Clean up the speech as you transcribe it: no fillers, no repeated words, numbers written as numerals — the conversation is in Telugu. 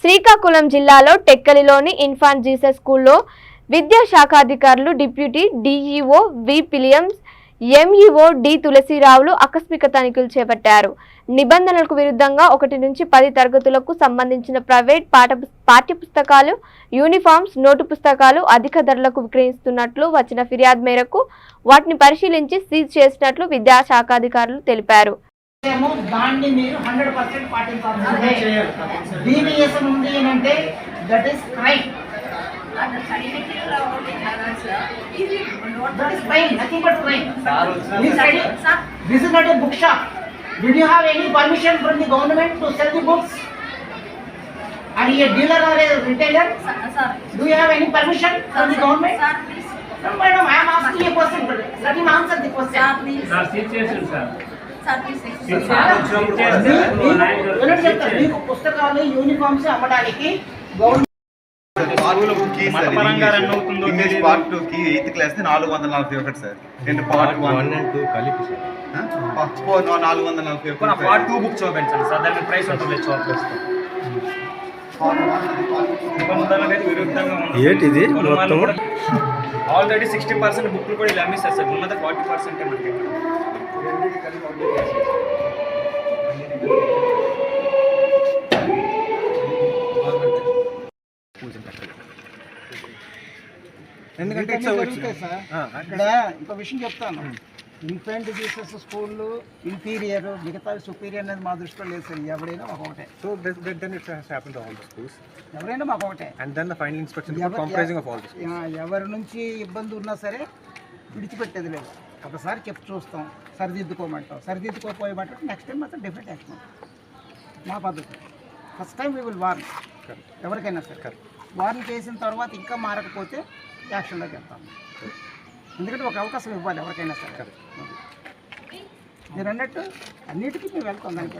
శ్రీకాకుళం జిల్లాలో టెక్కలిలోని ఇన్ఫాంట్ జీసస్ స్కూల్లో విద్యాశాఖాధికారులు డిప్యూటీ డీఈఓ వి పిలియమ్స్, ఎంఈఓ డి తులసిరావులు ఆకస్మిక తనిఖీలు చేపట్టారు. నిబంధనలకు విరుద్ధంగా 1 నుంచి 10 తరగతులకు సంబంధించిన ప్రైవేట్ పాఠ్యపుస్తకాలు, యూనిఫామ్స్, నోటు పుస్తకాలు అధిక ధరలకు విక్రయిస్తున్నట్లు వచ్చిన ఫిర్యాదు మేరకు వాటిని పరిశీలించి సీజ్ చేసినట్లు విద్యాశాఖాధికారులు తెలిపారు. దాన్ని మీరు 100% పాటించాల్సిందే. డీవియేషన్ ఉంది అంటే that is crime. That is crime, nothing but crime. This is not a bookshop. Did you have any permission from the government to sell the books? Are you a dealer or a retailer? Sir. Do you have any permission from the government? Sir, please. No, madam, I am asking a question. Let him answer the question. Sir, please. Sir, situation, sir. Sir, please. మీకు పుస్తకాలు యూనిఫామ్స్ అమ్మడానికి గవర్నమెంట్ ఇంగ్లీష్ పార్ట్ 2 కి 8th క్లాస్ 441 సార్. రెండు పార్ట్ 1 and 2 కలిపి సార్. ఫస్ట్ 441 పార్ట్ 2 బుక్ చూపించండి సార్. దాని ప్రైస్ ఉంటుంది చాక్లెట్స్. నిబంధనలకు విరుద్ధంగా ఉంది. ఏంటిది మొత్తం ఆల్రెడీ 60% బుక్లు కూడా ఇలా అమ్మేస్తారు సార్. ఉన్నది 40% మనకి. ఎందుకంటే ఇక్కడ ఇంకో విషయం చెప్తాను. ఇన్ఫెంట్ జీసస్ స్కూళ్ళు ఇంటీరియర్ మిగతా సుపీరియర్ అనేది మా దృష్టిలో లేదు సార్. ఎవరైనా మాకు ఒకటే. So then it has happened to all the schools. ఎవరైనా మాకు ఒకటే. And then the final inspection report comprising of all the schools. ఎవరి నుంచి ఇబ్బంది ఉన్నా సరే విడిచిపెట్టేది లేదు. ఒకసారి చెప్పి చూస్తాం, సరిదిద్దుకోమంటాం, సరిదిద్దుకోపోయేమంటే నెక్స్ట్ టైం మాత్రం డిఫరెంట్ యాక్షన్. మా పద్ధతి first time we will warn. ఎవరికైనా సరే వార్న్ చేసిన తర్వాత ఇంకా మారకపోతే యాక్షన్లోకి వెళ్తాం. ఎందుకంటే ఒక అవకాశం ఇవ్వాలి ఎవరికైనా సరే. మీరు అన్నట్టు అన్నిటికీ మేము వెళ్తాం దానికి.